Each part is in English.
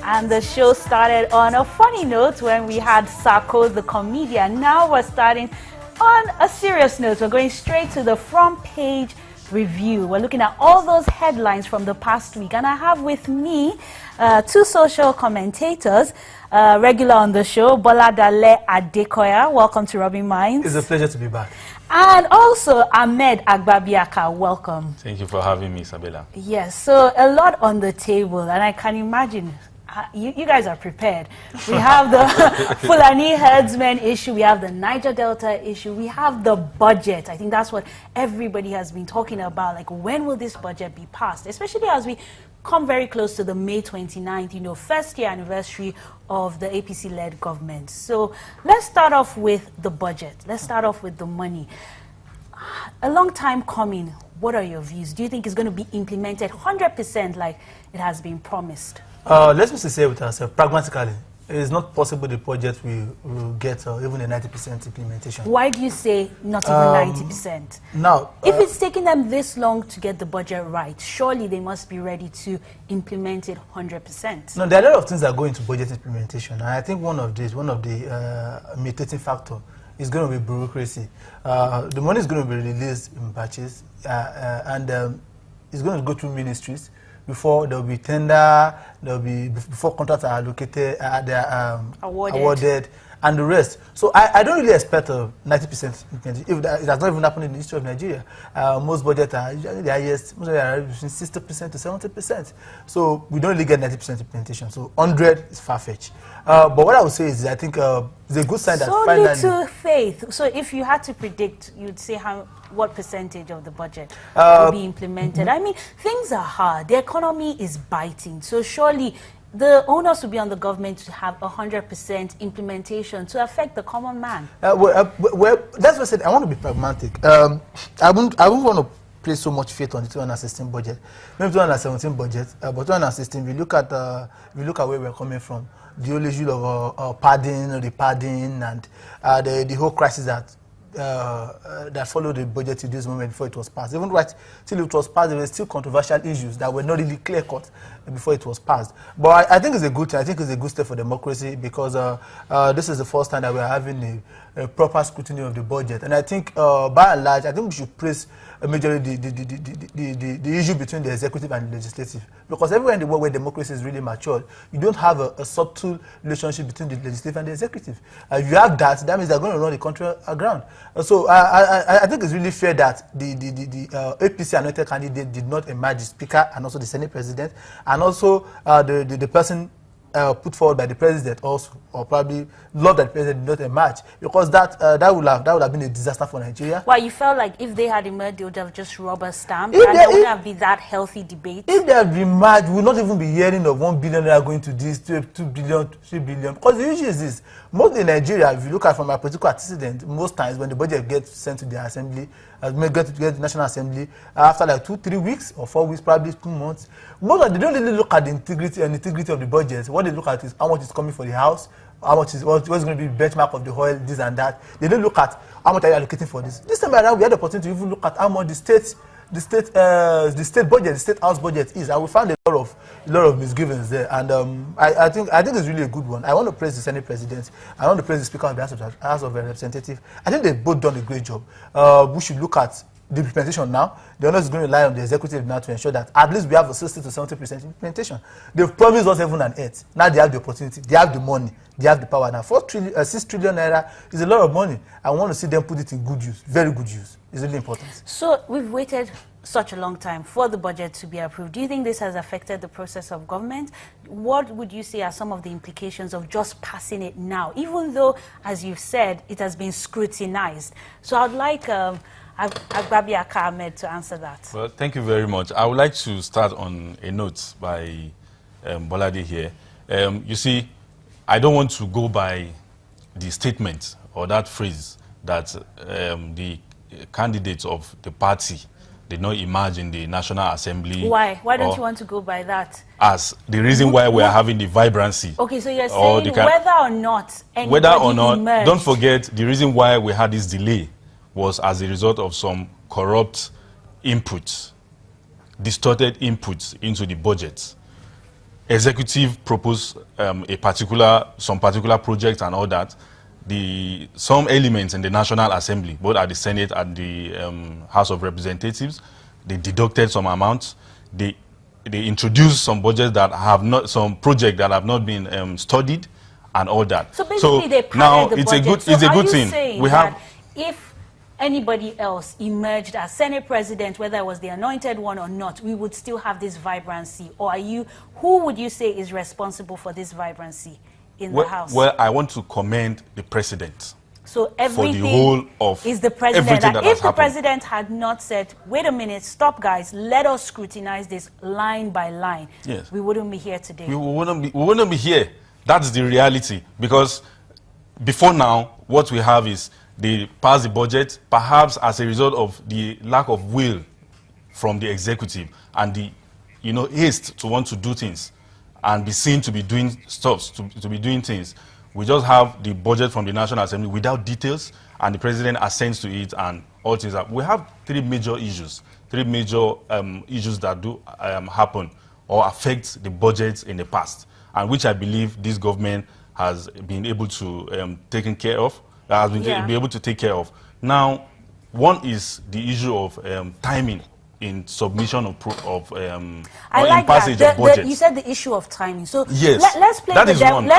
And the show started on a funny note when we had Sako, the comedian. Now we're starting on a serious note. We're going straight to the front page review. We're looking at all those headlines from the past week. And I have with me two social commentators, regular on the show, Boladale Adekoya. Welcome to Rubbin Minds. It's a pleasure to be back. And also Ahmed Agbabiaka. Welcome. Thank you for having me, Isabella. Yes, so a lot on the table, and I can imagine you guys are prepared. We have the Fulani herdsmen issue, we have the Niger Delta issue, we have the budget. I think that's what everybody has been talking about. Like, when will this budget be passed? Especially as we come very close to the May 29th, first year anniversary of the APC-led government. So let's start off with the budget. Let's start off with the money. A long time coming. What are your views? Do you think it's going to be implemented 100% like it has been promised? Let's be sincere with ourselves. Pragmatically, it is not possible the project will get even a 90% implementation. Why do you say not even 90%? Now, if it's taking them this long to get the budget right, surely they must be ready to implement it 100%. No, there are a lot of things that go into budget implementation. And I think one of the mitigating factor is going to be bureaucracy. The money is going to be released in batches, and it's going to go through ministries before there will be tender, before contracts are allocated, they are awarded, and the rest. So I don't really expect a 90% implementation. If it has not even happened in the history of Nigeria. Most budgets are usually the highest, most of them are between 60% to 70%. So we don't really get 90% implementation. So 100 is far-fetched. But what I would say is, I think it's a good sign that finally... So little faith. So if you had to predict, you'd say what percentage of the budget will be implemented? I mean, things are hard. The economy is biting. So surely the onus will be on the government to have 100% implementation to affect the common man. Well, that's what I said. I want to be pragmatic. I wouldn't want to place so much faith on the 2016 budget. Maybe 2017 budget, but 2016, if you look at where we're coming from, the whole issue of padding, and the whole crisis that followed the budget to this moment before it was passed. Even right till it was passed, there were still controversial issues that were not really clear-cut before it was passed. But I think it's a good thing. I think it's a good step for democracy, because this is the first time that we're having a proper scrutiny of the budget. And I think, by and large, I think we should praise majorly the issue between the executive and the legislative. Because everywhere in the world where democracy is really matured, you don't have a subtle relationship between the legislative and the executive. If you have that, that means they're going to run the country aground. So I think it's really fair that the APC anointed candidate did not emerge, the Speaker and also the Senate President, and also the person put forward by the President also, or probably love that the President did not emerge, because that would have been a disaster for Nigeria. Well, you felt like if they had emerged, they would have just rubber stamped, and there wouldn't have been that healthy debate. If they had emerged, we would not even be hearing of 1 billion going to this, 2 billion, 3 billion. Because the issue is this: most in Nigeria, if you look at from a political antecedent, most times when the budget gets sent to the assembly, get to the National Assembly, after like 2-3 weeks or 4 weeks, probably 2 months, they don't really look at the integrity of the budget. What they look at is how much is coming for the house, how much is what's going to be benchmark of the oil, this and that. They don't look at how much are you allocating for this. This time around, we had the opportunity to even look at how much the state budget, the state house budget is, and we found a lot of misgivings there. And I think it's really a good one. I want to praise the Senate President. I want to praise the Speaker of the House of Representatives. I think they've both done a great job. We should look at the implementation now. The onus is going to rely on the executive now to ensure that at least we have a 60 to 70% implementation. They've promised us heaven and earth. Now they have the opportunity, they have the money, they have the power. Now 6 trillion naira is a lot of money. I want to see them put it in good use, very good use. It's really important. So we've waited such a long time for the budget to be approved. Do you think this has affected the process of government? What would you say are some of the implications of just passing it now, even though, as you've said, it has been scrutinized? So I'd like Agbabiaka Ahmed to answer that. Well, thank you very much. I would like to start on a note by Bolade here. You see, I don't want to go by the statement or that phrase that the candidates of the party did not emerge in the National Assembly. Why? Why don't you want to go by that? As the reason why we are having the vibrancy. Okay, so you're saying whether or not emerged. Don't forget the reason why we had this delay was as a result of some corrupt inputs, distorted inputs into the budget. executive propose some particular project and all that, some elements in the National Assembly, both at the Senate and the House of Representatives, they deducted some amounts. They introduced some budgets that have not, some projects that have not been studied, and all that. So basically, they now the it's budget. it's a good thing. We have, if anybody else emerged as Senate President, whether it was the anointed one or not, we would still have this vibrancy. Or who would you say is responsible for this vibrancy in the House? Well, I want to commend the President. So everything for the whole of is the President. That if the President had not said, wait a minute, stop guys, let us scrutinize this line by line, yes, we wouldn't be here today. We wouldn't be here. That's the reality. Because before now, what we have is they pass the budget, perhaps as a result of the lack of will from the executive and the haste to want to do things and be seen to be doing stuff, to be doing things. We just have the budget from the National Assembly without details, and the President assents to it, and all things up. We have three major issues that do happen or affect the budgets in the past, and which I believe this government has been able to take care of. Able to take care of. Now, one is the issue of timing in submission of passage of budget. You said the issue of timing. So yes, let's play the devil's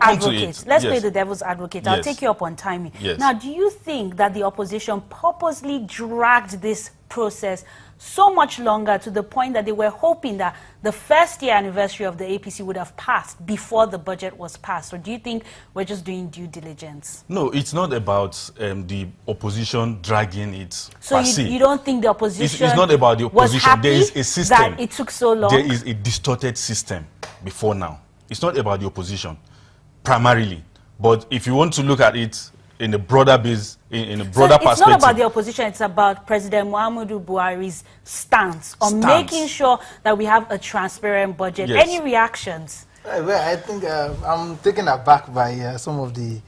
advocate. Let's play the devil's advocate. Yes. I'll take you up on timing. Yes. Now, do you think that the opposition purposely dragged this process so much longer to the point that they were hoping that the first year anniversary of the APC would have passed before the budget was passed? Or do you think we're just doing due diligence? No, it's not about the opposition dragging it. So you don't think the opposition it's not about the opposition. There is a system. That it took so long? There is a distorted system before now. It's not about the opposition, primarily. But if you want to look at it in a broader base, in a broader perspective. It's not about the opposition, it's about President Muhammadu Buhari's stance on making sure that we have a transparent budget. Yes. Any reactions? Well, I think I'm taken aback by some of the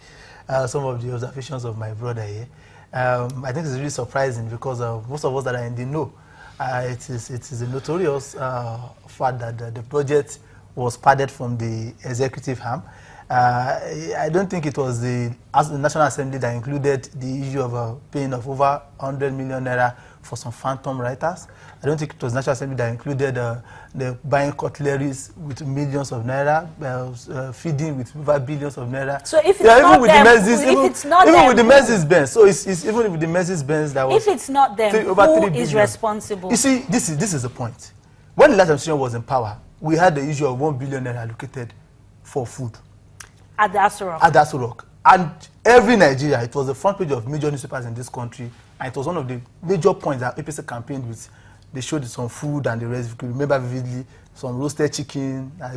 observations of my brother here. I think it's really surprising because most of us that are in the know, it is a notorious fact that the budget was padded from the executive arm. I don't think it was the National Assembly that included the issue of paying of over 100 million naira for some phantom writers. I don't think it was the National Assembly that included the buying cutleries with millions of naira, feeding with over billions of naira. So if it's not them, even with the Mercedes Benz, so it's even with the Mercedes Benz that was. If it's not them, who is responsible? You see, this is the point. When the last administration was in power, we had the issue of 1 billion naira allocated for food. At the Aso Rock. At the Aso Rock. And every Nigeria, it was the front page of major newspapers in this country, and it was one of the major points that APC campaigned with. They showed some food and the rest. You could remember vividly, some roasted chicken. I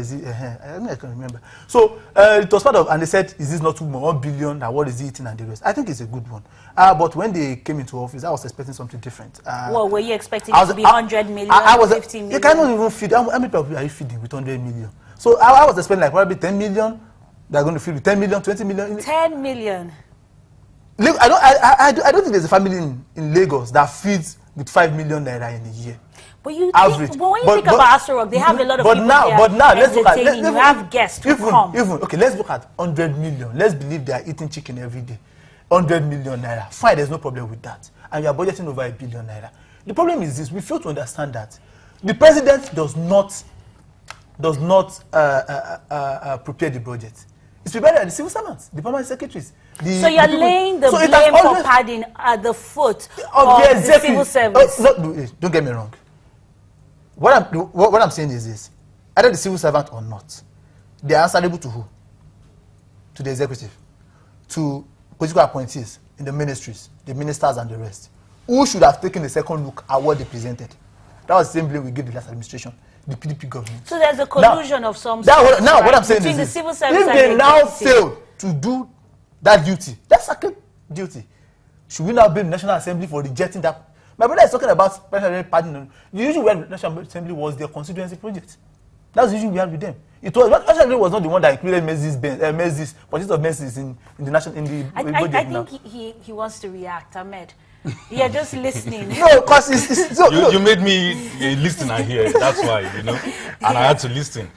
can remember. So it was part of, and they said, is this not 1 billion? What is it eating and the rest? I think it's a good one. But when they came into office, I was expecting something different. Well, were you expecting it to be 100 million, 50 million? You cannot even feed. How many people are you feeding with 100 million? So I was expecting like probably 10 million. They're going to feed with 10 million, 20 million. 10 million. Look, I don't think there's a family in Lagos that feeds with 5 million naira in a year. But you average. Think, when you think about Aso Rock, they have a lot of people now, let's look at you have guests who come. Okay, let's look at 100 million. Let's believe they are eating chicken every day. 100 million naira. Fine, there's no problem with that. And you are budgeting over 1 billion naira. The problem is this: we fail to understand that the president does not prepare the budget. It's prepared by the civil servants, the permanent secretaries. So you're laying the blame for padding at the foot of the civil service. Don't get me wrong. What I'm saying is this: either the civil servant or not, they are answerable to who? To the executive, to political appointees in the ministries, the ministers and the rest. Who should have taken a second look at what they presented? That was the same blame we gave the last administration, the PDP government. So there's a collusion of some sort. What I'm saying between is the civil service if and they the now executive. fail to do that duty, that's sacred duty. Should we now blame the National Assembly for rejecting that? My brother is talking about presidential pardon. Usually when the National Assembly was their constituency project. That's the issue we had with them. It was National Assembly was not the one that included Mercedes purchase of Mercedes in the national budget. I think he wants to react, Ahmed. You're just listening. No, because it's so, You made me a listener here. That's why, you know, and I had to listen.